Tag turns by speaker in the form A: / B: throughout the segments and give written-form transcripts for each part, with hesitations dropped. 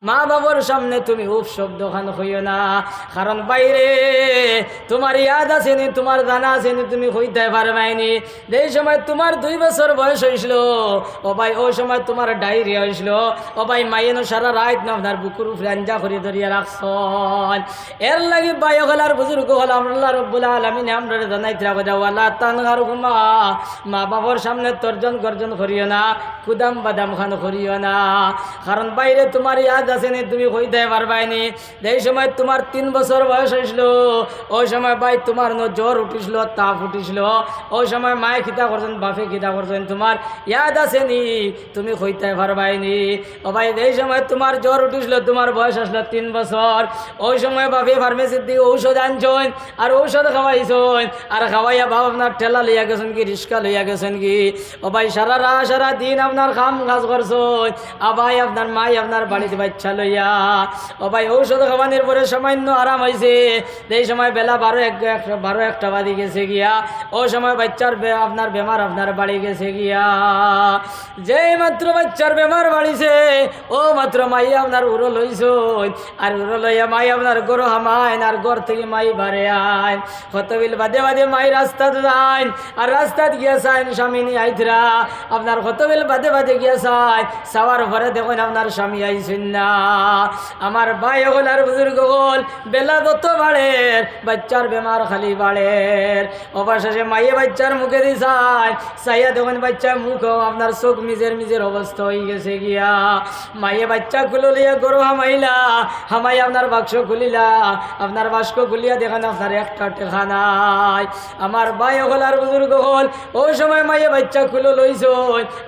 A: মা বাবার সামনে তুমি উফ শব্দ খান হইও না, কারণ বাইরে তোমার ইয়াদ আসেনি, তোমার জানা আসেনি, তুমি হইতে পারবাইনি। যেই সময় তোমার 2 বছর বয়স হয়েছিল, ও ভাই ওই সময় তোমার ডায়রিয়া হয়েছিল, ও ভাই মাইনো সারা রাত না আপনার বুকুর উপরে আঞ্জা করে ধরিয়া রাখছন। এর লাগি ভাই হলার বুজুর্গ হল আল্লাহ রব্বুল আলামিন আমরা জানাইতে রাখা ওয়ালা তানহার হুমা, মা বাবার সামনে তর্জন গর্জন করিও না, কুদাম বাদাম খান করিও না, কারণ বাইরে তোমার ইয়াদ আসেনি, তুমি হইতে পারবাইনি। যেই সময় তোমার 3 বছর বয়স হয়েছিল, ওই সময় ভাই তোমার জ্বর উঠিছিল, তাপ উঠিছিল, ওই সময় মায়ে খিতা করছেন, বাপে খিতা করছেন, তোমার ইয়াদ আসেনি, তুমি হইতে পারবাইনি। ও ভাই যেই সময় তোমার জ্বর উঠিছিল, তোমার বয়স আসলো 3 বছর, ওই সময় বাপে ফার্মেসির দিকে ঔষধ আনছেন, আর ঔষধ খাওয়াইছেন, আর খাওয়াইয়া বাপ আপনার ঠেলা লইয়া গেছেন কি, রিক্সা লইয়া গেছেন কি, ও ভাই সারা রাত সারা দিন আপনার কাম কাজ করছেন, আবাই আপনার মাই আপনার বাড়িতে বাচ্চা লইয়া, ও ভাই ঔষধ খাওয়ানোর পরে সামান্য আরাম হয়েছে। এই সময় বেলা 12-1টা বাজে গেছে গিয়া, ওই সময় বাচ্চার আপনার বেমার আপনার বাড়ি গেছে গিয়া। যেই মাত্র বাচ্চার বেমার বাড়িছে, ও মাত্র মাই আপনার উড়ো লইছ, আর উড়ো লইয়া মাই আপনার গরু হামাইন, আর ঘর থেকে মাই বাড়ে আইন, কতবিল বাদে বাদে মাই রাস্তাত যাইন, আর রাস্তাত গিয়া চাইন স্বামী নি আইতরা, আপনার কতবিল বাদে বাদে গিয়া চাই, চাওয়ার পরে দেখুন আপনার স্বামী আইছেন না। আমার ভাই হল আর বুজুর্গ হল, বেলা যত বাড়ে বাচ্চার বেমার খালি বাড়ে। অবশেষে মাইয়ে বাচ্চার মুখে দি চাই, চাইয়া দেখুন বাচ্চার মুখ আপনার চোখ মিজের অবস্থা হয়ে গেছে গিয়া। মাইয়ে বাচ্চা খুলে লিয়া গরু হামাইলা, হামাই আপনার বাক্স খুলিলা, আপনার বাস্ক খুলিয়া দেখেন আপনার একটা টেকা নাই। আমার ভাই হল আর বুজুর্গ হল, ওই সময় মাইয়ে বাচ্চা খুলে লইছ,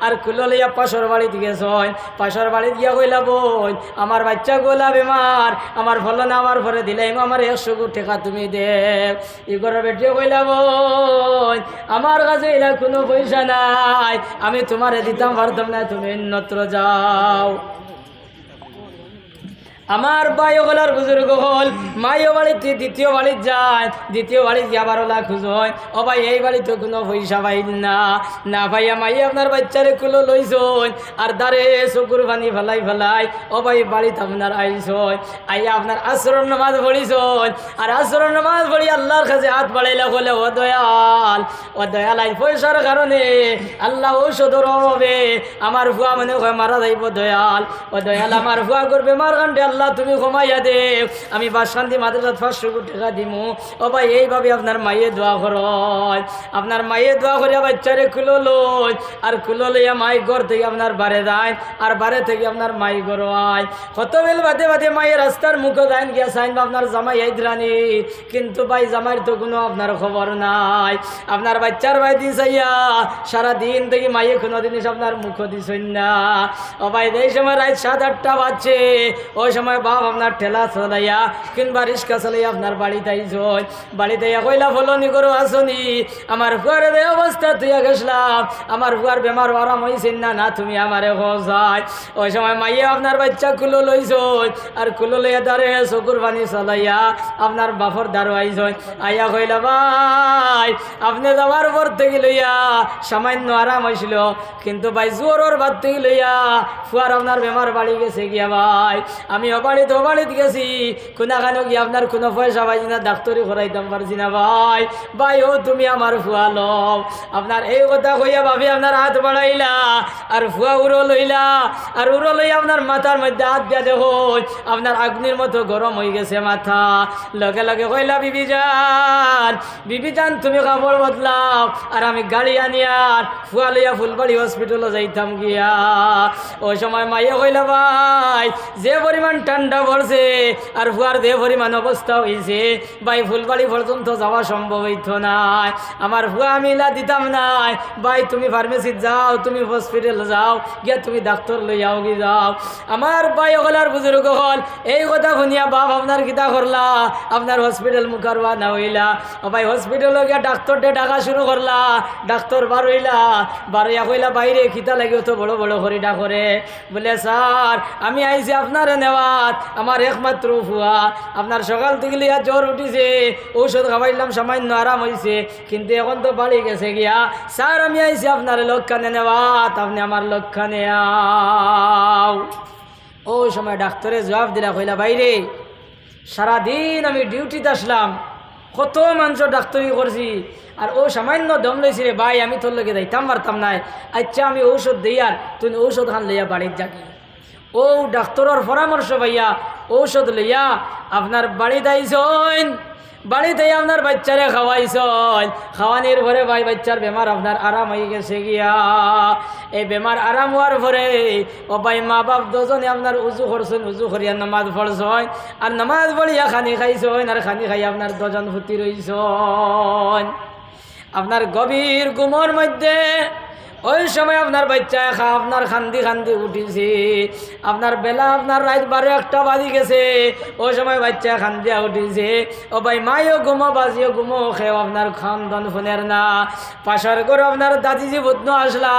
A: আর খুলে লইয়া পাশর বাড়িতে গেছ, পাশর বাড়িতে গিয়া কইলা বই আমার বাচ্চা গোলা বেমার, আমার ভালো না, আমার ঘরে দিলাম আমার 100 টাকা তুমি দে। ই করে বেটিয়ে কইলা বই আমার কাছে এলা কোনো পয়সা নাই, আমি তোমারে দিতাম পারতাম না, তুমি অন্যত্র যাও। আমার ভাই ওগুলার বুজুর্গ হল, মাইও বাড়িতে দ্বিতীয় বাড়ির যায়, দ্বিতীয় বাড়ি যাবার ওলা খুঁজয়, ও ভাই এই বাড়িতে কোনো পয়সা পাইল না, না ভাইয়া মাই আপনার বাচ্চারে কুলো লইছন, আর দাঁড়ে চকুর পানি ফেলাই, ও ভাই বাড়িতে আপনার আইসন, আইয়া আপনার আসরের নামাজ পড়িছন, আর আসরের নামাজ পড়ি আল্লাহর কাছে হাত বাড়াইলা বলে ও দয়াল আই পয়সার কারণে আল্লাহ ঔষধর হবে, আমার ভুয়া মনে হয় মারা যাইব দয়াল, ও দয়াল আমার ভুয়া করবে মার কাণ্ডে আল্লাহ তুমি ঘুমাইয়া দে, আমি বাসকান্দি মাদ্রাসাত 500 টাকা দিমু। ও ভাই এইভাবে আপনার মাইয়ে দোয়া করয়, আপনার মাইয়ে দোয়া করিয়া বাচ্চারে খুলো লই, আর খুলো লইয়া মাই ঘর থেকে আপনার বাড়ে যায়, আর বাড়ে থেকে আপনার মাই ঘর আয়, কত বেল বাদে বাদে মাইয়ের রাস্তার মুখে যাইন গিয়া চাইন আপনার জামাই আইদ্রানি, কিন্তু ভাই জামাইয়ের তো কোনো আপনার খবর নাই। আপনার বাচ্চার ভাই দিন চাইয়া সারাদিন থেকে মাইয়ে কোনো জিনিস আপনার মুখ দিছেন না। ও ভাই এই সময় রাত 7-8টা বাজছে, ওই সময় বাপ আপনার ঠেলা চালাইয়া কিংবা রিক্সা চালাইয়া আপনার বাড়িতে আইসন, বাড়িতে কইলা ফলনি করো আসনি, আমার ফুয়ারে দে অবস্থা তুইয়া গেছলাম, আমার ফুয়ার বেমার আরাম হয়েছেন না, না তুমি আমারে খোঁজাই। ওই সময় মাইয়া আপনার বাচ্চা কুলো লইছন, আর কুলো লইয়া দাঁড়ে চকুর পানি চালাইয়া আপনার বাপর দাঁড়ো আইসন, আইয়া কইলা ভাই আপনি যাওয়ার পর থেকে লইয়া সামান্য আরাম হয়েছিল, কিন্তু ভাই জোরের বাদ থেকে লইয়া ফুয়ার আপনার বেমার বাড়ি গেছে গিয়া ভাই, আমি অবাড়িতে গেছি, কোনাখানে গিয়ে আপনার কোনো পয়সা পাইছি না, ডাক্তারি করাইতাম পারছি না ভাই, ভাই ও তুমি আমার ফুয়া লও। আপনার এই কথা কইয়া ভাবি আপনার হাত বাড়াইলা, আর ফুয়া উড়ো লইলা, আর উড়ো লইয়া আপনার মাথার মধ্যে হাত দিয়া দেখো আপনার আগ্নির মতো গরম হয়ে গেছে মাথা, লগে লগে কইলা বিবি যান তুমি কাপড় বদলাও, আর আমি গাড়ি আনিয়ার ফুয়া লইয়া ফুলবাড়ি হসপিটালে যাইতাম গিয়া। ওই সময় মাইয়া কইলা ভাই যে পরিমাণ ঠান্ডা পড়ছে, আর ফুয়ার যে পরিমাণ অবস্থা হয়েছে ভাই ফুলবাড়ি পর্যন্ত যাওয়া সম্ভব হইত নাই, আমার ফুয়া মিলা দিতাম নাই, ভাই তুমি ফার্মেসিতে যাও, তুমি হসপিটাল যাও গিয়া তুমি ডাক্তার লইয়াও গি যাও। আমার ভাই ওগুলার বুজুর্গ হল, এই কথা শুনিয়া বাপ আপনার কিতা করলা, আপনার হসপিটাল মুখারবা না হইলা, ভাই হসপিটালে গিয়া ডাক্তারটে ডাকা শুরু করলা, ডাক্তার বার হইলা, বারইয়া কইলা বাইরে কিতা লাগে তো বড় বড় হরিডা করে, বলে স্যার আমি আইছি আপনার নেওয়াত, আমার একমাত্র ফুয়া, আপনার সকাল থেকে লিয়া জ্বর উঠিছে, ঔষধ খাওয়াইলাম সামান্য আরাম হয়েছে, কিন্তু এখন তো বাড়ি গেছে গিয়া, স্যার আমি আইছি আপনার লক্ষণে নেওয়াত, আপনি আমার লক্ষণে আও। ওই সময় ডাক্তারে জবাব দিলা, কইলা বাইরে সারাদিন আমি ডিউটিতে আসলাম, কত মানুষ ডাক্তারি করছি, আর ও সামান্য দম লইছি রে ভাই, আমি তোর লগে যাইতাম পারতাম নাই। আচ্ছা আমি ঔষধ দিই, আর তুই ঔষধ খান লইয়া বাড়ির যাকি। ও ডাক্তারের পরামর্শ পাইয়া ঔষধ লইয়া আপনার বাড়িতে আইসন, বাড়িতে আপনার বাচ্চারে খাওয়াইছন, খাওয়ানির পরে ভাই বাচ্চার বেমার আপনার আরাম হয়ে গেছে গিয়া। এই বেমার আরাম হওয়ার পরে ও ভাই মা বাপ দুজনে আপনার উজু করছেন, উজু করিয়া নামাজ পড়ছেন, আর নামাজ পড়িয়া খানি খাইছেন, আর খানি খাই আপনার দুজন ফুটি রইছেন। আপনার গভীর ঘুমের মধ্যে ওই সময় আপনার বাচ্চা আপনার খান্দি খান্দি উঠিছে, আপনার বেলা আপনার রাত 12-1টা বাজি গেছে, ওই সময় বাচ্চা খান্দিয়া উঠিছে। ও ভাই মাইও ঘুমো বাজিও ঘুমো, খেয়েও আপনার খান্দন ফোনের না। পাশার করে আপনার দাদিজি বুধন আসলা,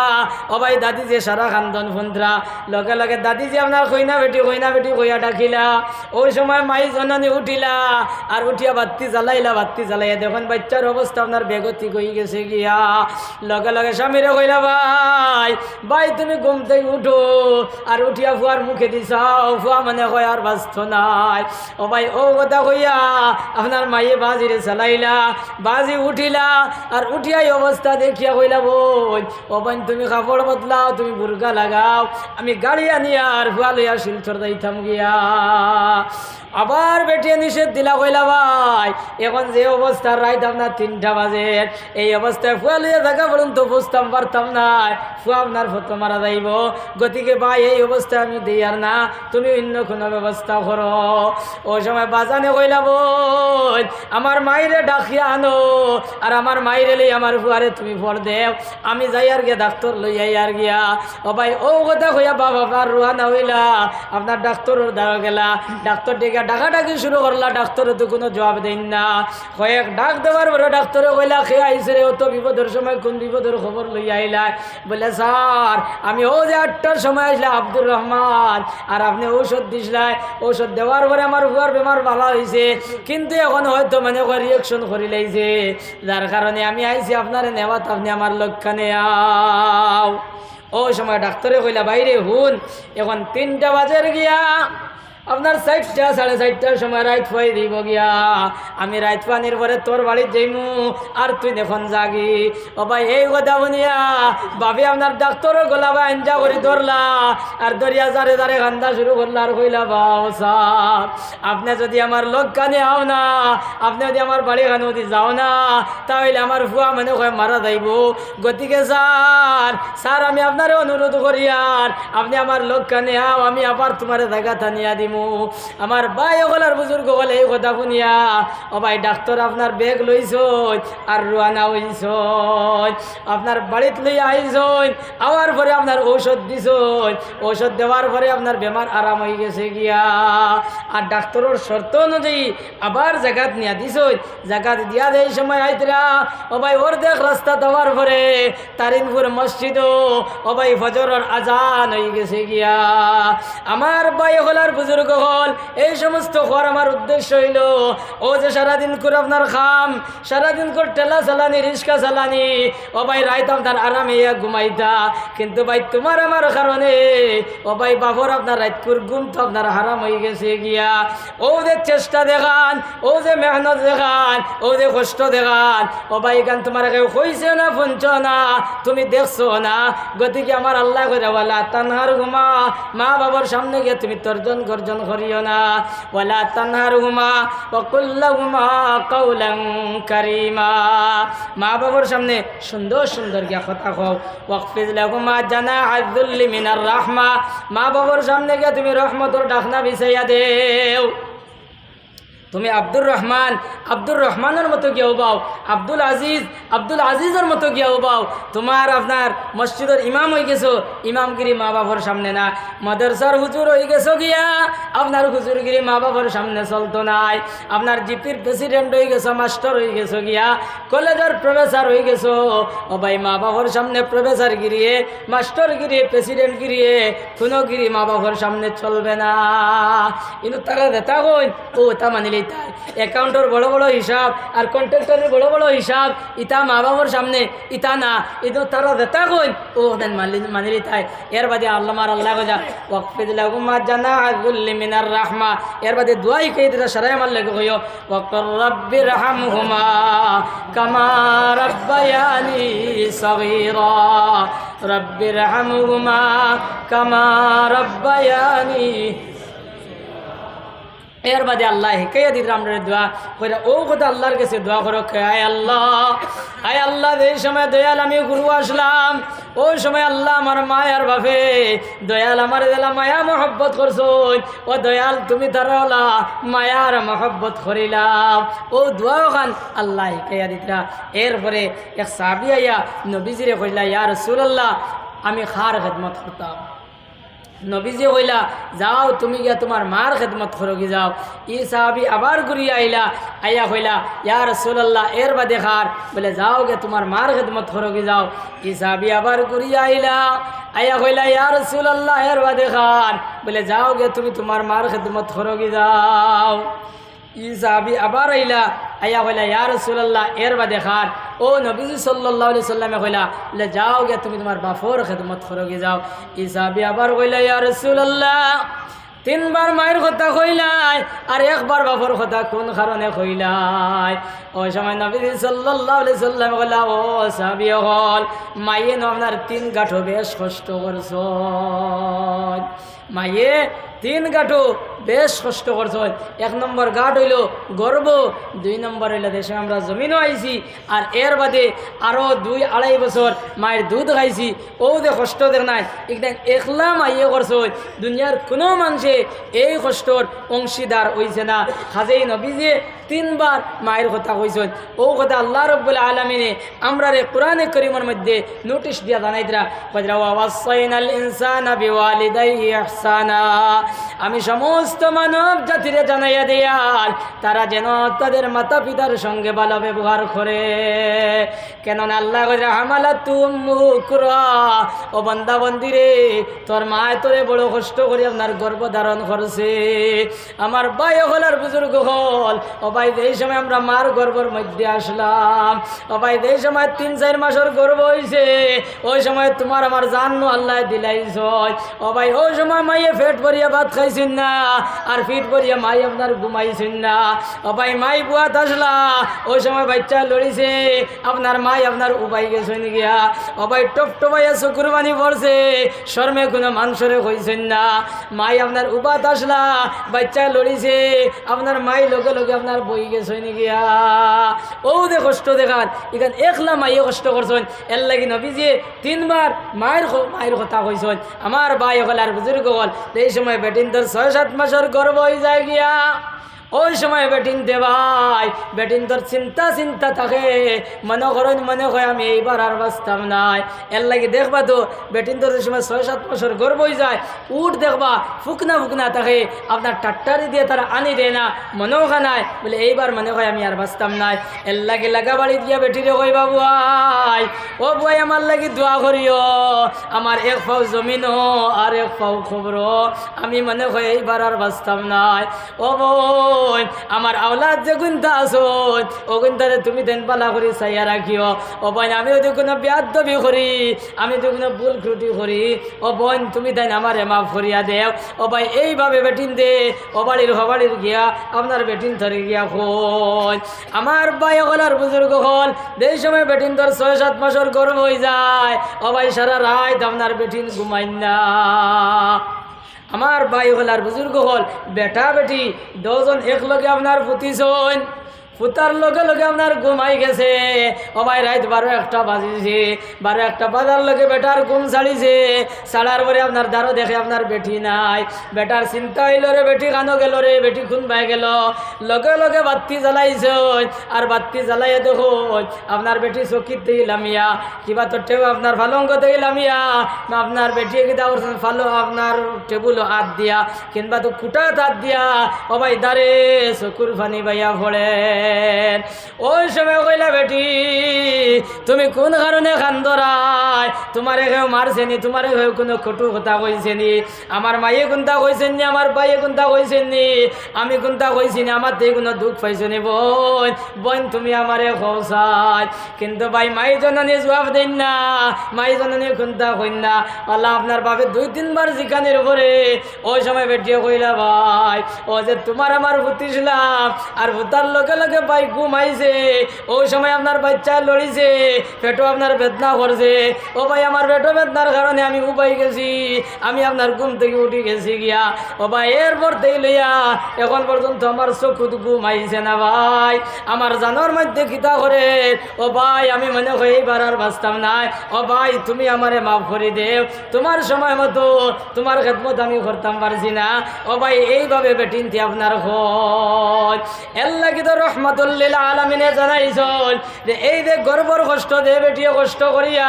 A: ও ভাই দাদিজি সারা খান্দন ফোনরা, লগে লগে দাদিজি আপনার কইনা বেটি কইয়া ডাকিলা। ওই সময় মাই জননী উঠিলা, আর উঠিয়া বাত্তি জ্বালাইলা, বাত্তি জ্বালাইয়া দেখুন বাচ্চার অবস্থা আপনার বেগতি হয়ে গেছে গিয়া। লগে লগে স্বামীরে কইলা, ভাই ভাই তুমি ঘুম থেকে উঠো, আর উঠিয়া ফুয়ার মুখে দিছাও, ফুয়া মানে কয় আর বাঁচত নাই। ও ভাই ও কথা কইয়া আপনার মাইয়ে বাজিরে চালাইলা, বাজি উঠিলা, আর উঠিয়াই অবস্থা দেখিয়া কইলা, বই ও ভাই তুমি কাপড় বদলাও, তুমি বুরকা লাগাও, আমি গাড়ি আনিয়া আর ফুয়া লইয়া শিলচর যাইতাম গিয়া। আবার বেটিয়ে নিষেধ দিলা, কইলা ভাই এখন যে অবস্থা রাইত আপনার 3টা বাজে, এই অবস্থায় ফুয়া লইয়া থাকা পর্যন্ত বুঝতাম পারতাম না, ফুয়া আপনার ফটো মারা যাইব, গতিকে ভাই এই অবস্থায় আমি দিই আর না, তুমি অন্য কোনো ব্যবস্থা করো। ওই সময় বাজানে কইলা, বই আমার মাইরে ডাকিয়া আনো, আর আমার মাইরে লই আমার ফুয়ারে তুমি ফর দেও, আমি যাই আর গিয়া ডাক্তার লইয়াই আর গিয়া। ও ভাই ও কথা কইয়া বাবা রুহানা হইলা, আপনার ডাক্তারের দ্বারা গেলা, ডাক্তার ডেকে ডাকাডাকি শুরু করলা, ডাক্তারে তো কোনো জবাব দেন না। কয়েক ডাক দেওয়ার পরে ডাক্তারে কইলা, খেয়ে আইসে রে, অত বিপদের সময় কোন বিপদের খবর লইয়া আইলা? বলে স্যার আমি ও যে 8টার সময় আসলে আব্দুর রহমান, আর আপনি ঔষধ দিসলাই, ঔষধ দেওয়ার পরে আমার বুয়ার বেমার ভালো হয়েছে, কিন্তু এখন হয়তো মানে রিয়েকশন করি লাইছে, যার কারণে আমি আইছি আপনারে নেওয়াত, আপনি আমার লক্ষ্যে আও। ওই সময় ডাক্তারে কইলা, বাইরে হুন এখন 3টা বাজে গিয়া, আপনার 4টা 4:30টার সময় রাইত ফাই দিব গিয়া, আমি রাইত পানির পরে তোর বাড়ির যাইমু, আর তুই দেখুন জাগি। ও ভাই এই কথা শুনিয়া ভাবি আপনার ডাক্তারের গলা বা আঞ্জা করে ধরলা, আর দরিয়া জারে জারে কান্দা শুরু করলা, আর কইলা, বাও সাহ আপনি যদি আমার লোক কানে আও না, আপনি যদি আমার বাড়ি কানে যদি যাও না, তাহলে আমার ফুয়া মানে কয় মারা যাইব। গতিকে স্যার আমি আপনার অনুরোধ করি, আর আপনি আমার লোক কানে আও, আমি আবার তোমার জায়গা থানিয়া দিব। আমার ভাই ওগলার বুজুর্গ বলে এই কথা শুনিয়া, ও ভাই ডাক্তার আপনার ব্যাগ লইছ আর রওনা হইছ, আপনার বাড়িতে লইয়া আইছ, আওয়ার পরে আপনার ঔষধ দিছ, ঔষধ দেওয়ার পরে আপনার বেমার আরাম হয়ে গেছে গিয়া, আর ডাক্তারের শর্ত অনুযায়ী আবার জায়গাত নিয়া দিছ, জায়গাত দিয়া দেয় সময় আইতরা। ও ভাই ওর দেখ রাস্তা দেওয়ার পরে তারিনপুর মসজিদ, ও ভাই ফজরের আজান হয়ে গেছে গিয়া। আমার ভাই ওগলার বুজুর্গ হল এই সমস্ত হওয়ার আমার উদ্দেশ্য হইল, ও যে সারাদিন করে আপনার খাম, সারাদিন করে টেলা চালানি, রিক্সা চালানি, ও ভাই রাইত আপনার আরামে ঘুমাইতা, কিন্তু ভাই তোমার আমার কারণে ও ভাই বাবর আপনার রাইতকুর ঘুম তো আপনার হারাম হয়ে গেছে গিয়া। ও যে চেষ্টা দেখান, ও যে মেহনত দেখান, ও যে কষ্ট দেখান, ও ভাই গান তোমার কেউ কইছে না, শুনছ না, তুমি দেখছো না। গতিকে আমার আল্লাহ করে বলা, তানহার ঘুমা, মা বাবার সামনে গিয়ে তুমি তর্জন গর্জন করিও না। ওয়ালা তানহারহুমা ওয়া কুল লাহুমা কাওলান কারীমা, মা বাবার সামনে সুন্দর সুন্দর গিয়া কথা কও। ওয়াকফিজ লাহুমা জানাহায যুল্লি মিনার রাহমা, মা বাবার সামনে গিয়া তুমি রহমতের ডাকনা বিছাইয়া দেও। তুমি আব্দুর রহমানের মতো গিয়াও বাও, আব্দুল আজিজের মতো গিয়াও বাও। তোমার আপনার মসজিদের ইমাম হয়ে গেছো, ইমামগিরি মা বাবার সামনে না। মাদ্রাসার হুজুর হয়ে গেছো গিয়া, আপনার হুজুরগিরি মা বাবার সামনে চলতো নাই। আপনার জিপির প্রেসিডেন্ট হয়ে গেছো, মাস্টার হয়ে গেছো গিয়া, কলেজের প্রফেসর হয়ে গেছো, ও ভাই মা বাবার সামনে প্রফেসর গিরিয়ে, মাস্টার গিরিয়ে, প্রেসিডেন্ট গিরিয়ে, কোনো গিরি মা বাবার সামনে চলবে না। কিন্তু তারা দেতা কই ও তা মানিলে লইতাই অ্যাকাউন্টের বড় বড় হিসাব আর কন্ট্রাক্টরের বড় বড় হিসাব ইতা মা বাবার সামনে ইতা না ইতো তারা দেতা কই ও দেন মানি লইতাই এর বাদে আল্লাহ গজা ওয়াকফিদ লাহুমা জানাহুল মিনার রাহমা এর বাদে দোয়াই কই দিরা সারাই আমার লাগে কইও ওয়াকর রাব্বির রাহমহুমা কামা রাব্বায়ানি সগীরা রাব্বির রাহমহুমা কামা রাব্বায়ানি এর বাদে আল্লাহ হেকাইয়া দিত আমরা দোয়া করে ও কথা আল্লাহর কাছে দোয়া করো আয় আল্লাহ এই সময় দয়াল আমি গুরু আসলাম ওই সময় আল্লাহ আমার মায়ার বাপে দয়াল আমার দিলা মায়া মহব্বত করছো ও দয়াল তুমি তারা মায়ার মহব্বত করিলাম ও দোয়া খান আল্লাহ হেকাইয়া দিতরা এরপরে এক সাহাবী আইয়া নবীজিরে কইলা ইয়া রাসূলুল্লাহ আমি খার খেদমত করতাম নবীজি কইলা যাও তুমি গিয়া তোমার মার খেদমত করোগি যাও ই সাহাবী আবার ঘুরিয়া আইলা আইয়া কইলা ইয়া রাসূলুল্লাহ এর বাদে খার বলে যাও গে তোমার মার খেদমত করোগি যাও ই সাহাবী আবার ঘুরিয়া আইলা আইয়া কইলা ইয়া রাসূলুল্লাহ এর বাদে খার বলে যাও গে তুমি তোমার মার খেদমত করোগি যাও ই সাহাবী আবার আইলা আইয়া কইলা ইয়া রাসূলুল্লাহ এর বাদে খার ও নবীজি সাল্লাল্লাহু আলাইহি সাল্লামে কইলা বলে যাও গে তুমি তোমার বাপর খেদমত করোগি যাও ই সাহাবী আবার কইলা ইয়া রাসূলুল্লাহ তিনবার মায়ের কথা কইলাই আর একবার বাপর কথা কোন কারণে কইলাই ওই সময় নবীজি সাল্লাল্লাহু আলাইহি সাল্লাম কইলা ও সাহাবী হল মায়ে আপনার তিন গাঁঠো বেশ কষ্ট করছো মায়ে তিন গাঁঠো বেশ কষ্ট করছ এক নম্বর গাঁট হইল গর্ব দুই নম্বর হইল দেশে আমরা জমিনও আইছি আর এর বাদে আরও 2-2.5 বছর মায়ের দুধ খাইছি ও যে কষ্ট দেখ নাই একদম একলা মাইয়ে করছ দুনিয়ার কোনো মানুষে এই কষ্টর অংশীদার হইছে না হাজেই নবীজি তিনবার মায়ের কথা কইছেন ও কথা আল্লাহ রাব্বুল আলামিনে আমরা রে কোরআনে কারীমের মধ্যে নোটিশ দিয়া জানাইতরা কইরা ওয়াসাইনাল ইনসানা বিওয়ালিদাইহি ইহসানা আমি সমস্ত মানব জাতিরে জানাইয়া দিয়াল তারা যেন তাদের মাতা পিতার সঙ্গে ভালো ব্যবহার করে কেননা আল্লাহ কইরা হামালাতুম মুকরা ও বান্দা বন্দিরে তোর মা তোরে বড় কষ্ট করে আপনার গর্ভ ধারণ করছে আমার ভাই হলার বুজুর্গ হল ও ভাই এই সময় আমরা মার গর্ভের মধ্যে আসলাম ও ভাই এই সময় 3-4 মাসের গর্ভ হইছে ওই সময় তোমার আমার জান্ন আল্লাহ দিলাইছ ও ভাই ওই সময় মাইয়ে পেট ভরিয়া ভাত খাইছেন না আর ফিট ভরিয়া মাই আপনার ঘুমাইছেন না ও ভাই মাই বুয়াত আসলা ওই সময় বাচ্চা লড়িছে আপনার মাই আপনার উপাই গেছেন গিয়া ও ভাই টপটপাইয়া চকুর পানি পড়ছে শর্মে কোনো মানুষরে কইছেন না মাই আপনার উপাত আসলা বাচ্চা লড়িছে আপনার মাই লগে লগে আপনার বই গেছেন গিয়া ও দে কষ্ট দেখান এখান একলা মাইয়ে কষ্ট করছেন এর লাগি নবীজি তিনবার মায়ের কথা কইছেন আমার ভাই হল আর বুজুর্গ হল এই সময় বেটিন তোর 6-7 মাসের গর্ভ হয়ে যায় গিয়া ওই সময় বেটিন দেবাই বেটিন তোর চিন্তা থাকে মনে করেন মনে হয় আমি এইবার আর বাঁচতাম নাই এর লাগে দেখবা তো বেটিন তোর সময় 6-7 মাসের গর্ভ হয়ে যায় উঠ দেখবা ফুকনা থাকে আপনার টাট্টারি দিয়ে তারা আনি দেয় না মনেও খানায় বলে এইবার মনে হয় আমি আর বাঁচতাম নাই এর লাগে লাগা বাড়ি দিয়া বেটিরে কই বাবু আই ও বই আমার লাগি দোয়া করিও আমার এক পাও জমিনও আর এক পাও খবর আমি মনে হয় এইবার আর বাঁচতাম নাই ও বই আমার আওলাদ যে গুন্তা আসো ও গুন্তারে তুমি দেন পালা করি চাইয়া রাখিও ও বোন আমি যদি কোনো বেয়াদবি করি আমি যদি কোনো ভুল ত্রুটি করি ও বোন তুমি দেন আমার মাফ করিয়া দেও ও ভাই এইভাবে বেটিন দে ও বাড়ির গিয়া আপনার বেটিন ধরে গিয়া খোঁজ আমার ভাই হলার বুজুর্গ হল এই সময় বেটিন ধর 6-7 মাসের গর্ভ হয়ে যায় ও ভাই সারা রাত আপনার বেটিন ঘুমাই না আমার ভাই হল আর বুজুর্গ হল বেটা বেটি 2 জন এক লগে আপনার ফুতিছন ফুতার লগে লগে আপনার ঘুমাই গেছে ও ভাই রাত 12-1 বাজিছে 12-1 বাজার লগে বেটার ঘুম ছাড়িছে ছাড়ার পরে আপনার দ্বারো দেখে আপনার বেটি নাই বেটার চিন্তা হইল রে বেটি কানো গেল রে বেটি খুন পাই গেল লগে লগে বাতি জ্বালাইছ আর বাতি জ্বালাইয়া দেখো আপনার বেটি চকিত থেকে লামিয়া কিবা তোটেও আপনার ফালঙ্গ থেকে লামিয়া আপনার বেটি কিতা করছেন ফালো আপনার টেবুল হাত দিয়া কিংবা তো কুটা হাত দিয়া ও ভাই দাঁড়ে চকুর পানি বাইয়া পড়ে ওই সময় কইলা বেটি তুমি কোন কারণে কান্দরাই? তোমারে কেউ মারছেনি? তোমারে কেউ কোনো কটু কথা কইছেনি? আমার মাইয়ে কোনটা কইছেন নি? আমার ভাইয়ে কোনটা কইছেন নি? আমি কোনটা কইছি না? আমার থেকে কোনো দুঃখ পাইছো নি বোন? বোন তুমি আমারে খোসাই। কিন্তু ভাই মাই জননী জবাব দেন না, মাই জননী কোনটা কইন না। আল্লাহ আপনার বাপে 2-3 বার জিকানের উপরে ওই সময় বেটিয়ে কইলা ভাই ও যে তোমার আমার ভুতিছিলাম আর ভুতার লগে লগে ভাই ঘুমাইছে, ওই সময় আপনার বাচ্চা লড়িছে, পেটও আপনার বেদনা করছে। ও ভাই আমার পেটও বেদনার কারণে আমি উপাই গেছি, আমি আপনার ঘুম থেকে উঠে গেছি গিয়া। ও ভাই এরপর থেকে লইয়া এখন পর্যন্ত আমার চোখুত ঘুমাইছে না ভাই। আমার জানোর মধ্যে কিতা করে ও ভাই আমি মনে করি এইবার আর বাঁচতাম নাই। ও ভাই তুমি আমারে মাফ করে দেও, তোমার সময় মতো তোমার খেদমত আমি করতাম পারছি না। ও ভাই এইভাবে বেটিনতে আপনার হয় আল্লাহ কি তো রহমাতুল্লিল আলামিনে জানাইছন যে এই যে গর্বর কষ্ট দে বেটিয়ে কষ্ট করিয়া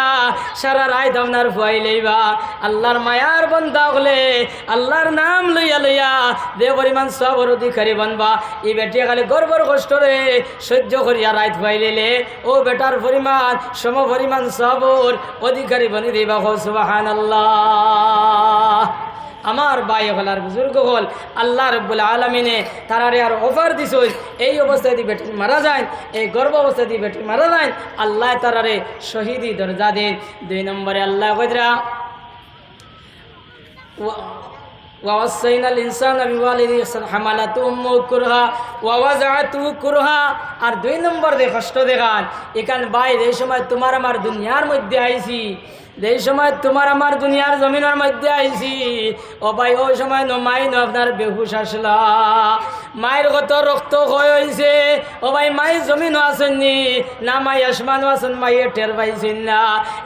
A: সারা রাত আপনার ফুয়াই লইবা। আল্লাহর মায়ার বন্ধা হলে আল্লাহর নাম লইয়া লইয়া যে পরিমাণ সবর অধিকারী বানবা, এই বেটিয়ে খালি গর্বর কষ্ট রে সহ্য করিয়া রাত ফুয়াই লইলে ও বেটার পরিমাণ সম পরিমাণ সবর অধিকারী বনি দিবা। সুবহানাল্লাহ। আমার ভাই হল আর বুজুর্গ হল আল্লাহ রব্বুল আলমিনে তারারে আর অফার দিছ এই অবস্থায় দিয়ে বেটি মারা যায়, এই গর্ভ অবস্থায় দিয়ে বেটি মারা যায়, আল্লাহ তারারে শহীদি দরজা দেন। 2 নম্বরে আল্লাহ কইরা ওয়াসাইনাল ইনসানা বিওয়ালিদিহি হামালাতু উম্মুহু কুরহা ওয়া ওয়াযাআতুহু কুরহা। আর 2 নম্বর দে কষ্ট দেখান এখান ভাই এই সময় তোমার আমার দুনিয়ার মধ্যে আইছি, যেই সময় তোমার আমার দুনিয়ার জমিনের মধ্যে আইছি ও ভাই ওই সময় মাই আপনার বেহুশ আসলা, মায়ের কত রক্ত ক্ষয় হয়েছে। ও ভাই মাই জমিনও আসেননি না, মাই আসমানও আসেন, মাইয়ে টের পাইছেন না।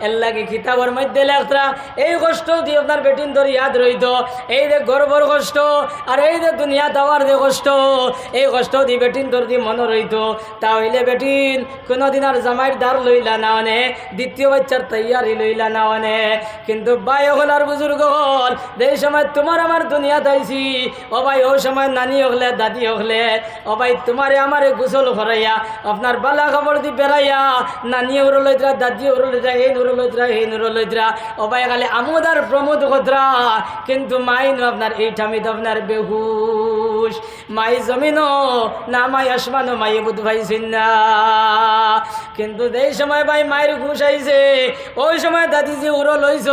A: এর লাগে কিতাবের মধ্যে লেখরা এই কষ্ট দিয়ে আপনার বেটিন ধরে ইয়াদ রইত, এই যে গর্বর কষ্ট আর এই যে দুনিয়া দেওয়ার যে কষ্ট, এই কষ্ট দিয়ে বেটিন ধর দিয়ে মনে রইত। তাহলে বেটিন কোনোদিন আর জামাইয়ের দ্বার লইলা না অনে, দ্বিতীয় বাচ্চার তৈয়ারি লইলা না অনে। কিন্তু ভাই হল আর বুজুর্গ হল যে সময় তোমার আমার দুনিয়া দাইছি ও ভাই ওই সময় নানি হলে দাদি হলে ও ভাই তোমারে আমারে গোসল করাইয়া আপনার বালা খবর দি বেড়াইয়া নানি উড়ো লইতরা দাদি উড়ো লইতরা এই নুরো লইতরা এই নুরো লইতরা ও ভাই খালি আমোদ আর প্রমোদ কতরা। কিন্তু মাইন আপনার এই ঠামিত আপনার বেহুশ, মাই জমিনও না মাই আসমানও মাই বুধ ভাইছেন না। কিন্তু এই সময় ভাই মায়ের ঘুষ আইছে ওই সময় দাদি যে উড়ো লইছ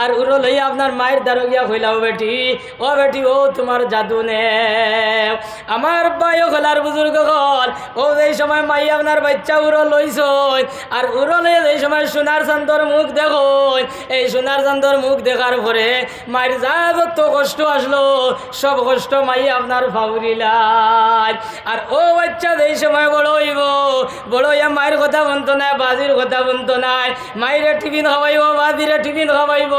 A: আর উড়ো লইয়া আপনার মায়ের দ্বারা গিয়া কইলাও বেটি ও তোমার জাদু নে। আমার ভাই হলার বুজুর্গ হল ও এই সময় মাই আপনার বাচ্চা উড়ো লইছ আর উড়ো লইয়া এই সময় সোনার চান্দর মুখ দেখো, এই সোনার চান্দর মুখ দেখার পরে মায়ের যা যত কষ্ট আসলো সব কষ্ট মাই আপনার ফাউরিলাই। আর ও বাচ্চা এই সময় বড় হইব, বড় হইয়া মায়ের কথা বলতো না, বাজির কথা বলতো নাই, মায়ের টিফিন খাওয়াইব, বাজিরে টিফিন খাওয়াইব,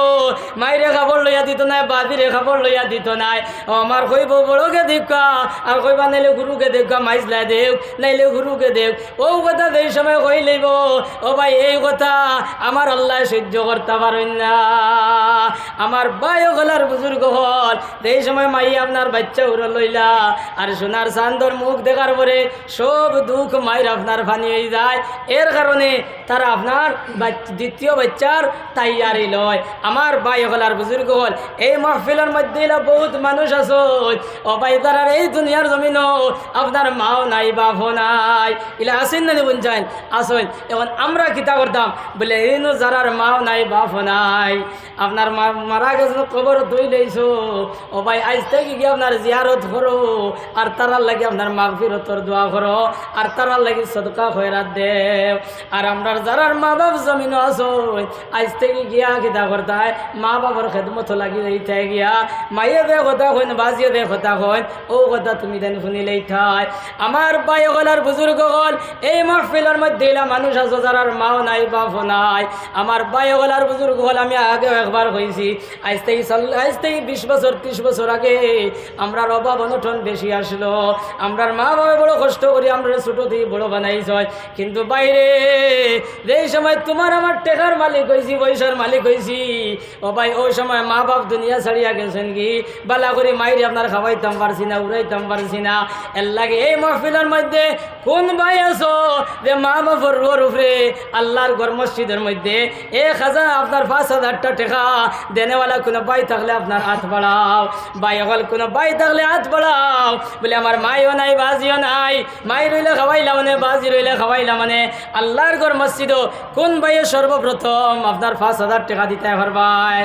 A: মায়েরে খাবার লইয়া দিত নাই, বাজিরে খাবার লইয়া দিত নাই। আমার কইব বড়কে দেখা আর কইবা নাইলে গুরুকে দেখা, মাইজলাই দেখ নাইলে গুরুকে দেখ। ও কথা এই সময় কই লইব ও ভাই এই কথা আমার আল্লাহ সহ্য করতে পারেন না। আমার ভাই গলার বুজুর্গ হল এই সময় মাই আপনার বাচ্চা উড়ো লইলা আর সোনার চান্দর মুখ দেখার পরে সব দুঃখ মায়ের আপনার ফানি হয়ে যায়। এর কারণে তারা আপনার দ্বিতীয় বাচ্চার তাইয়ারি লয়। আমার ভাই হলার বুজুর্গ হল এই মাহফিলের মধ্যে বহুত মানুষ আছে ও ভাই তারা এই দুনিয়ার জমিনও আপনার মাও নাই বাপও নাই, ইলা আসেন না বুঝছেন আসেন। এখন আমরা কিতা করতাম বলে এই যারার মাও নাই বাপও নাই আপনার মারা গেছে খবর ধুই লইছো ও ভাই আজ থেকে গিয়ে আপনার জিয়ারত করো আর তারার লাগে আপনার মাগফিরতর দোয়া করো আর তারার লাগে সদকা খয়রাত দেও। আর আমরা যারার মা বাপ জমিনও আছো আজ থেকে গিয়া কিতা করতে হয় মা বাবার খেদমত লাগি যাইতে গিয়া মাইয়ে দে কথা হইন বাজিয়ে দে কথা হইন ও কথা তুমি দেন শুনিলেই থাই। আমার ভাই হল আর বুজুর্গ হল এই মাহফিলের মধ্যে মানুষ আছো যারার মাও নাই বাপও নাই। আমার ভাই হল আর বুজুর্গ হল আমি আগে একবার হয়েছি, আজ থেকে 20 বছর 30 বছর আগে আমরা অভাব অনটন বেশি আসলো, আমরার মা বাবা বড় কষ্ট করি আমরা ছোট থেকে বড় বানাইছ, কিন্তু বাইরে যেই সময় তোমার আমার টেকার মালিক হয়েছি, পয়সার মালিক হয়েছি, ও ভাই ওই সময় মা বাপ দুনিয়া ছাড়িয়া গেছেন কি, বালা করে মাইরে আপনার খাওয়াইতাম পারছি না, উড়াইতাম পারছি না। এর লাগে এই মাহফিলের মধ্যে কোন ভাই আছো যে মা বাবার রোর উপরে আল্লাহর ঘর মসজিদের মধ্যে 1000 আপনার 5000 টাকা দেনেওয়ালা কোনো ভাই থাকলে আপনার হাত বাড়াও, ভাই হল কোনো ভাই থাকলে হাত বাড়াও। বলে আমার মাইও নাই বাজিও নাই, মাই রইলে খাওয়াইলাম মানে বাজি রইলে খাওয়াইলাম মানে আল্লাহর ঘর মসজিদও কোন ভাইয়ে সর্বপ্রথম আপনার 5000 টাকা দিতে পারবাই?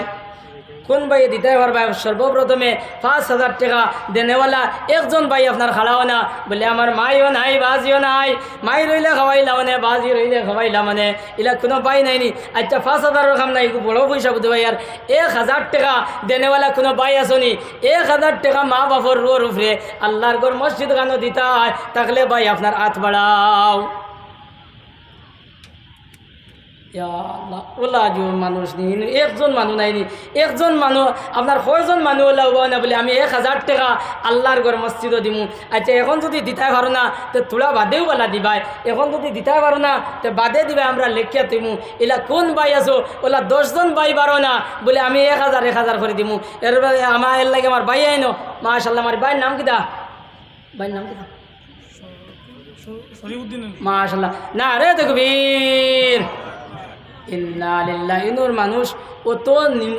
A: কোন ভাই দিতে পারবা? সর্বপ্রথমে 5000 টাকা দেনেওয়ালা একজন ভাই আপনার খাড়াও না। বলে আমার মাইও নাই বাজিও নাই, মাই রইলে খাওয়াইলা মানে বাজি রইলে খাওয়াইলা মানে এলা কোনো ভাই নাইনি। আচ্ছা 5000 কাম নাই, বড় পয়সা বুঝতে ভাই। আর 1000 টাকা দেনেওয়ালা কোনো ভাই আসনি? 1000 টাকা মা বাপর রোর উপরে আল্লাহর ঘর মসজিদ গানো দিতে হয়, থাকলে ভাই আপনার হাত বাড়াও। ওলা মানুষ নি, একজন মানুষ নাইনি, একজন মানুষ আপনার কয়জন মানুষ ওলা হবো না বলে আমি 1000 টাকা আল্লাহর ঘর মসজিদও দিমু। আচ্ছা এখন যদি দিতে পারো না তো তোলা বাদেও বলা দিবাই, এখন যদি দিতে পারো না তো বাদে দিবাই, আমরা লেখিয়া দিমু। এলা কোন ভাই আছো? ওলা 10 জন ভাই পারো না বলে আমি 1000 করে দিমু। এর আমার এর লাগে আমার ভাই আইনো মাশাআল্লাহ। আমার ভাইয়ের নাম কিতা? ভাইয়ের নাম কিতা? মাশাআল্লাহ। না রে তাকবীর। ইন্না লিল্লাহি। ইনুর মানুষ অত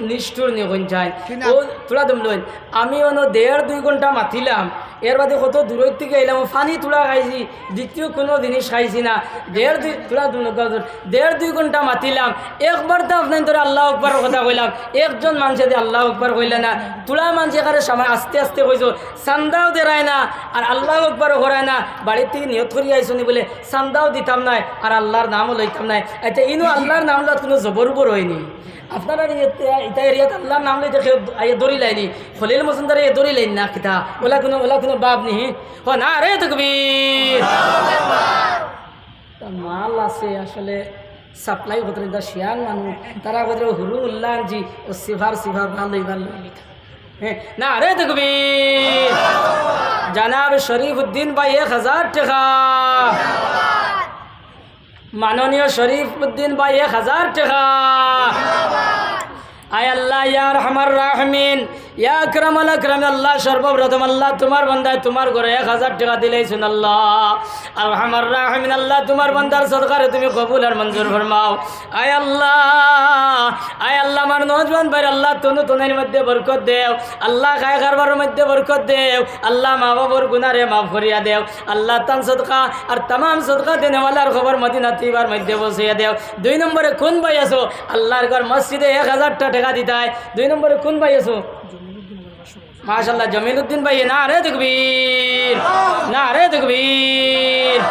A: নিষ্ঠুর নিখন যায় ও তোলা দম লইন। আমি অন্য 1.5-2 ঘন্টা মাতিলাম, এর বাদে কত দূরের থেকে এলাম, পানি তোলা খাইছি, দ্বিতীয় কোনো জিনিস খাইছি না। 1.5-2 ঘন্টা মাতিলাম, একবার তো আপনার ধরে আল্লাহ আকবার কথা কইলাম, একজন মানুষে দিয়ে আল্লাহ আকবার কইলে না। তোলা মানুষ এখানে সময় আস্তে আস্তে কইছো, চান্দাও দেরায় না আর আল্লাহ আকবারও করায় না। বাড়ির থেকে নিয়ত করি আইসনি বলে চান্দাও দিতাম নাই আর আল্লাহর নামও লইতাম নাই। আচ্ছা ইনো আল্লাহর নাম লোৱা কোনো জবর উপর হয়নি। আপনারা এটা এরিয়াত আল্লাহর নাম লইতে দড়ি লাইনি, খলিল মজুমদারে দড়ি লাইন না কিতা ওলা কোনো বাপ নি হ না রে তকবীর। মাল আছে আসলে সাপ্লাই হতে শিয়ান মানুষ, তারা বলতে হুরু উল্লাহ জি ও সিভার ভালো হ্যাঁ না রে তকবীর। জানাব শরীফউদ্দিন ভাই 1000 টাকা। মাননীয় শরীফউদ্দিন ভাই 1000 টাকা। আয় আল্লাহ ইয়া রহমান রাহমিন ইয়া আকরামাল আকরাম। আল্লাহ সর্বপ্রথম আল্লাহ তোমার বান্দায় তোমার ঘরে 1000 টাকা দিলেইছেন আল্লাহ আর রহমান রাহমিন। আল্লাহ তোমার বান্দার সদকারে তুমি কবুল আর মঞ্জুর ফরমাও। আয় আল্লাহ আমার নওজওয়ান ভাই আল্লাহ তনু তনের মধ্যে বরকত দেও, আল্লাহ খায় খারবারের মধ্যে বরকত দেও, আল্লাহ মা বাবার গুনারে মাফ করিয়া দেও। আল্লাহ তান সদকা আর তাম সদকা দেনেওয়ালার খবর মদিনা তিবার মধ্যে বসিয়া দেও। 2 নম্বরে কোন ভাই আছো আল্লাহর ঘর মসজিদে 1000 টাকা দিতায়? 2 নম্বরে কোন ভাই আছো? মাশাআল্লাহ জমিলউদ্দিন ভাই। না রে তাকবীর, না রে তাকবীর।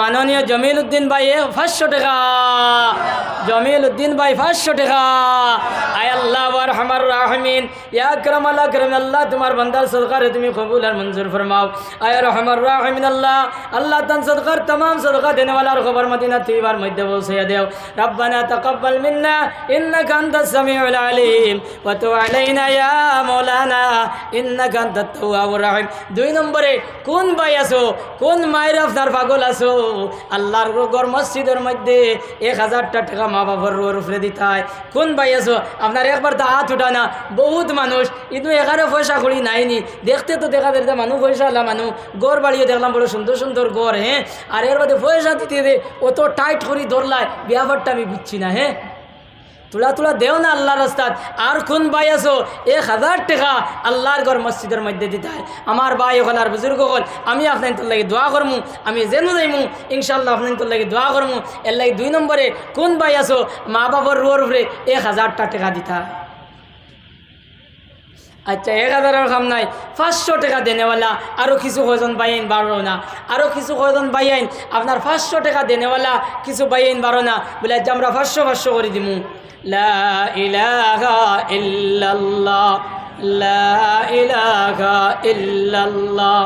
A: মাননীয় জমিলউদ্দিন ভাই 500 টাকা। জমিলউদ্দিন ভাই 500 টাকা। আয় আল্লাহ ওয়া রহমান রাহিমিন ইয়া আকরামাল আকরাম। আল্লাহ তোমার বান্দার সদকারে তুমি কবুল আর মঞ্জুর ফরমাও। আয় রহমান রাহিমিন আল্লাহ তান সদকার तमाम সদকা দেনেওয়ালার খবর মদিনা তিবার মধ্যে পৌঁছাইয়া দেও। রব্বানা তাকাব্বাল মিন্না ইন্নাকা আনতাস সামিউল আলিম ওয়া তুব আলাইনা ইয়া মাওলানা ইন্নাকা আনতাত তাওয়াবুর রহিম। 2 নম্বরে কোন ভাই আছো, কোন মায়ের আপনার পাগল আছো আল্লাহর ঘর মসজিদের মধ্যে 1000 টাকা মা বাবার রোর উপরে দিতে হয়? কোন ভাই আছো আপনার একবার তো হাত উঠা না? বহুত মানুষ কিন্তু 11 পয়সা করি নাইনি। দেখতে তো দেখা যায় মানুষ পয়সা আল্লাহ মানুষ গড় বাড়িয়ে দেখলাম বড় সুন্দর সুন্দর গড় হ্যাঁ, আর এর মধ্যে পয়সা দিতে দে অত টাইট করি ধরলায় ব্যাপারটা আমি বুঝছি না। হ্যাঁ তোলা দেও না আল্লাহর রাস্তাত। আর কোন ভাই আছো 1000 টাকা আল্লাহর ঘর মসজিদের মধ্যে দিতে হয়? আমার ভাই হল আর বুজুর্গ হল আমি আপনার তোর লাগে দোয়া করমু, আমি যেন যাইমু ইনশাল্লাহ আপনার তোর লাগে দোয়া করমু। এর লাগে 2 নম্বরে কোন ভাই আছো মা বাবার রোর উপরে 1000 টাকা দিতে হয়? আচ্ছা 1000 কাম নাই, 500 টাকা দেনেওয়ালা আরও কিছু কয়জন বাইন বাড়ো না, আরও কিছু কয়জন বাইন আপনার 500 টাকা দেনেওয়ালা কিছু বাইন বাড়ো না বলে আচ্ছা আমরা 500 করে দিমু। লা ইলাহা ইল্লাল্লাহ লা ইলাহা ইল্লাল্লাহ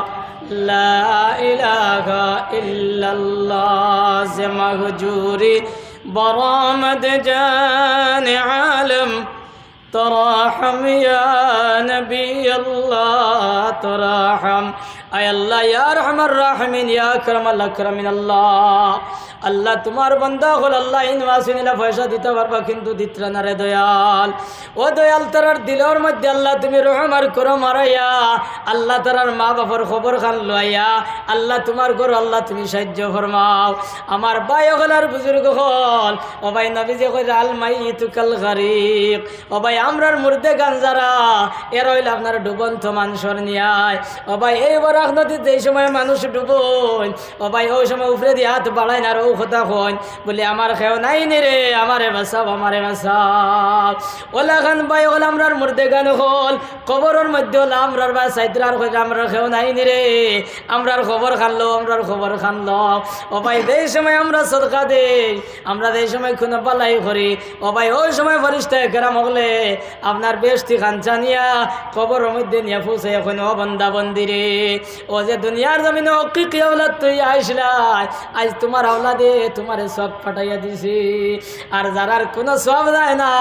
A: লা ইলাহা ইল্লাল্লাহ যে মাহজুরি বরামদ জান আলম তরাহম ইয়া নবী আল্লাহ তরাহম। আয় আল্লাহ ইয়া রহমান রাহমিন ইয়া আকরামাল আকরামিন আল্লাহ। আল্লাহ তোমার বান্দা হল আল্লাহ ইনওয়াসিনিলা পয়সা দিতে পারবা কিন্তু দিত্রা না রে দয়াল। ও দয়াল তারার দিলের মধ্যে আল্লাহ তুমি রহমার করো মারাইয়া আল্লাহ তারার মা বাবার খবর খান লইয়া আল্লাহ তোমার করো আল্লাহ তুমি সাহায্য ফরমাও। আমার ভাই হলার বুজুর্গ হল ও ভাই নবীজি কই আল মাইতু কাল গারিক। ও ভাই আমরার মুর্দে গাঞ্জারা এর হইল আপনার ডুবন্ত মানুষের নিয়ায়। ও ভাই এই বরাক নদীতে যেই সময় মানুষ ডুবন ও ভাই ওই সময় উপরে দিয়ে হাত বাড়ায় না ও কথা কন বলে আমার খেও নাই নি রে আমারে বাসাও আমারে বাসাও। ওলা খান ভাই হল আমরার মুর্দে গান হল কবরের মধ্যে হল আমরার বা সাইত্রার কই আমরা খেও নাই নি রে আমরার খবর খানলো আমরার খবর খানলো। ও ভাই এই সময় আমরা সদকা দেই আমরা এই সময় কোনো বালাই করি ও ভাই ওই সময় ফরিস্তা কেরাম হলে আপনার বেশটি খানচা নিয়া কবরের মধ্যে নিয়ে ফুসে এখন ও বন্দা বন্দিরে ও যে দুনিয়ার জমিনে হকিকি আওলাদ তুই আইসলাই আজ তোমার আওলাদে তোমারে সব ফাটাইয়া দিছি। আর যারার কোনো সব যায় না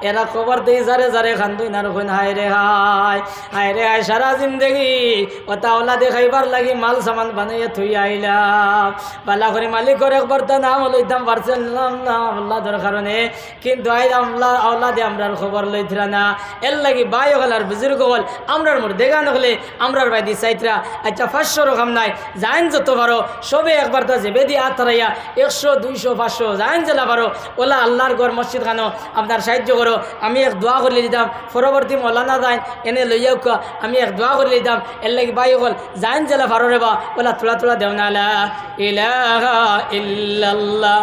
A: এরা খবর দেই যারে যারে খান্দুই না রকম হায় রে হায় হায় রে হায় সারা জিন্দগি ওটা আওলাদে খাইবার লাগি মাল সামান বানাইয়া থুই আইলাম পালা করে মালিকর একবার তা নাম লইতাম পারছিলাম না আল্লাহর কারণে কিন্তু আজ আমরা আওলাদে আমরার খবর লইতরা না এর লাগি বাই হল আর বুজুর্গ হল আমরার মোর দেগান হলে আমরার বাই দি চাইতরা আচ্ছা 500 রকম নাই যাইন যত পারো সবে একবার তা যে বেদি আতরাইয়া 100 200 500 যাইন জেলা পারো ওলা আল্লাহর ঘর মসজিদ খানো আপনার সাহায্য করো। আমি এক দোয়া করে দিতাম পরবর্তী মৌলানা যাইন এনে লইয়াও আমি এক দোয়া করে দিতাম এর লাগি বাই হল যাইন জেলা পারো রে বা ওলা তোলা তোলা দেও না লা ইলাহা ইল্লাল্লাহ